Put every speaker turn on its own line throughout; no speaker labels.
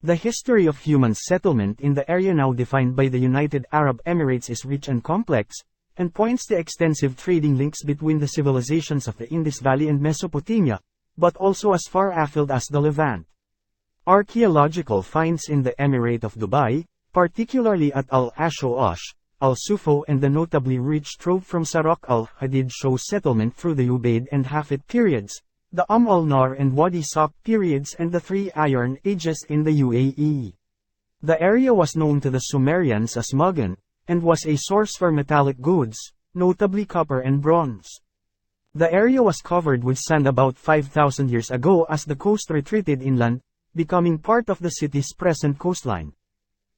The history of human settlement in the area now defined by the United Arab Emirates is rich and complex, and points to extensive trading links between the civilizations of the Indus Valley and Mesopotamia, but also as far afield as the Levant. Archaeological finds in the Emirate of Dubai, particularly at Al-Ashoash, Al-Sufo and the notably rich trove from Sarak al-Hadid show settlement through the Ubaid and Hafid periods, the al-Nar and Wadi Sak periods and the three Iron Ages in the UAE. The area was known to the Sumerians as Magan, and was a source for metallic goods, notably copper and bronze. The area was covered with sand about 5,000 years ago as the coast retreated inland, becoming part of the city's present coastline.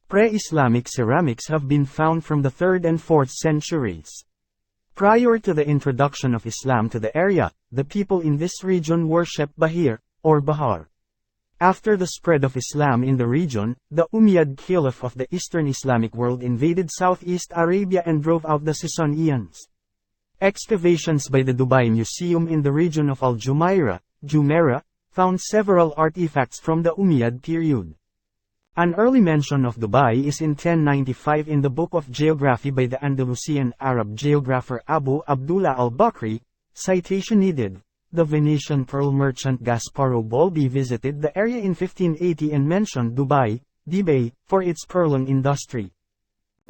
Pre-Islamic ceramics have been found from the 3rd and 4th centuries. Prior to the introduction of Islam to the area, the people in this region worshipped Bahir, or Bahar. After the spread of Islam in the region, the Umayyad Caliph of the Eastern Islamic world invaded Southeast Arabia and drove out the Sasanians. Excavations by the Dubai Museum in the region of Al-Jumairah, Jumeirah, found several artifacts from the Umayyad period. An early mention of Dubai is in 1095 in the Book of Geography by the Andalusian Arab geographer Abu Abdullah al-Bakri, citation needed. The Venetian pearl merchant Gasparo Bolbi visited the area in 1580 and mentioned Dubai, Dibay, for its pearling industry.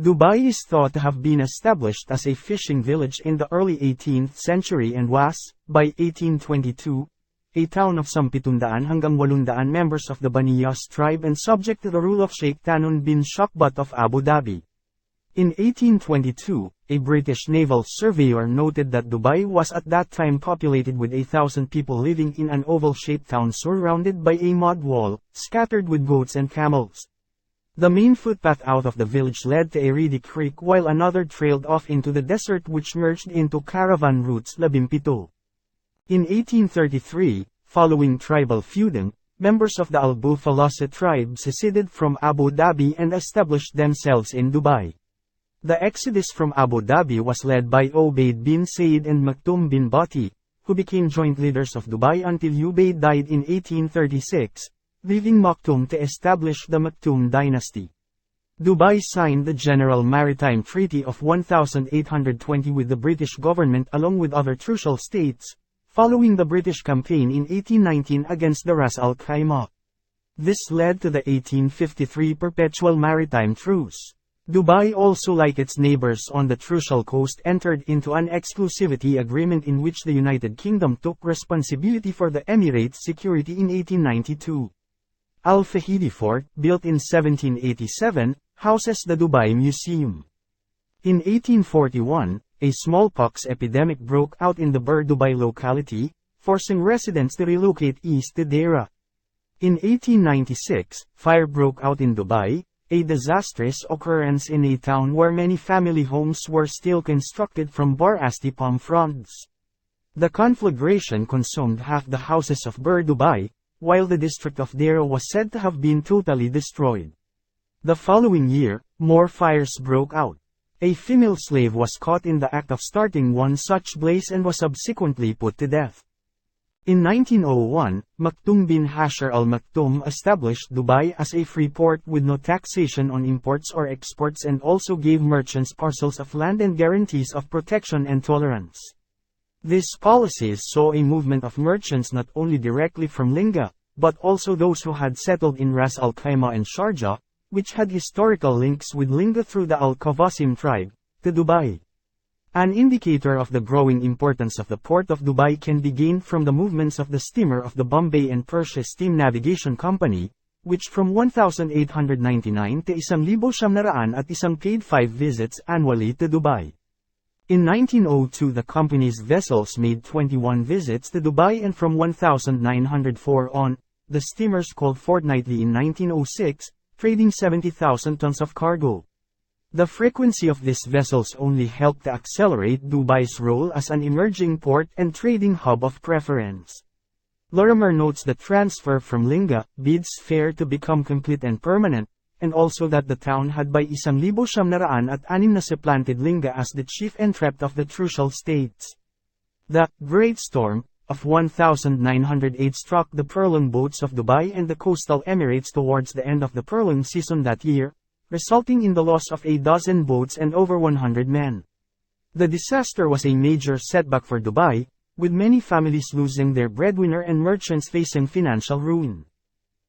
Dubai is thought to have been established as a fishing village in the early 18th century and was, by 1822, a town of some 700 hanggang 800 members of the Bani Yas tribe and subject to the rule of Sheikh Tanun bin Shakbat of Abu Dhabi. In 1822, a British naval surveyor noted that Dubai was at that time populated with 1,000 people living in an oval-shaped town surrounded by a mud wall, scattered with goats and camels. The main footpath out of the village led to a reedy creek while another trailed off into the desert which merged into caravan routes Labimpito. In 1833, following tribal feuding, members of the Al-Bufalasa tribe seceded from Abu Dhabi and established themselves in Dubai. The exodus from Abu Dhabi was led by Ubaid bin Said and Maktoum bin Bati, who became joint leaders of Dubai until Ubaid died in 1836, leaving Maktoum to establish the Maktoum dynasty. Dubai signed the General Maritime Treaty of 1820 with the British government along with other trucial states, following the British campaign in 1819 against the Ras Al Khaimah. This led to the 1853 Perpetual Maritime Truce. Dubai, also like its neighbors on the Trucial Coast, entered into an exclusivity agreement in which the United Kingdom took responsibility for the Emirates' security in 1892. Al-Fahidi Fort, built in 1787, houses the Dubai Museum. In 1841, a smallpox epidemic broke out in the Bur Dubai locality, forcing residents to relocate east to Deira. In 1896, fire broke out in Dubai, a disastrous occurrence in a town where many family homes were still constructed from Bar Asti palm fronds. The conflagration consumed half the houses of Bur Dubai, while the district of Deira was said to have been totally destroyed. The following year, more fires broke out. A female slave was caught in the act of starting one such blaze and was subsequently put to death. In 1901, Maktoum bin Hashar al-Maktoum established Dubai as a free port with no taxation on imports or exports and also gave merchants parcels of land and guarantees of protection and tolerance. These policies saw a movement of merchants not only directly from Linga, but also those who had settled in Ras Al Khaimah and Sharjah, which had historical links with Linga through the Al-Qawasim tribe, to Dubai. An indicator of the growing importance of the port of Dubai can be gained from the movements of the steamer of the Bombay and Persia Steam Navigation Company, which from 1899 to 1900 at isang paid 5 visits annually to Dubai. In 1902 the company's vessels made 21 visits to Dubai and from 1904 on, the steamers called fortnightly in 1906, trading 70,000 tons of cargo. The frequency of these vessels only helped to accelerate Dubai's role as an emerging port and trading hub of preference. Lorimer notes the transfer from Linga bids fair to become complete and permanent, and also that the town had by 1900 at 6 na supplanted Linga as the chief entrept of the Trucial states. The Great Storm, of 1908 struck the furlong boats of Dubai and the coastal Emirates towards the end of the furlong season that year, resulting in the loss of a dozen boats and over 100 men. The disaster was a major setback for Dubai, with many families losing their breadwinner and merchants facing financial ruin.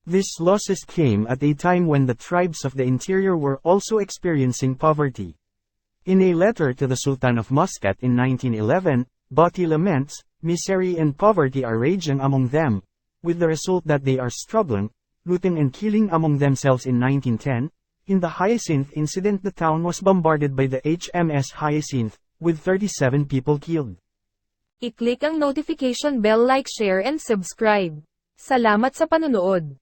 These losses came at a time when the tribes of the interior were also experiencing poverty. In a letter to the Sultan of Muscat in 1911, Bhatti laments, misery and poverty are raging among them, with the result that they are struggling, looting and killing among themselves. In 1910, in the Hyacinth incident, the town was bombarded by the HMS Hyacinth, with 37 people killed.
I-click ang notification bell, like, share and subscribe. Salamat sa panonood.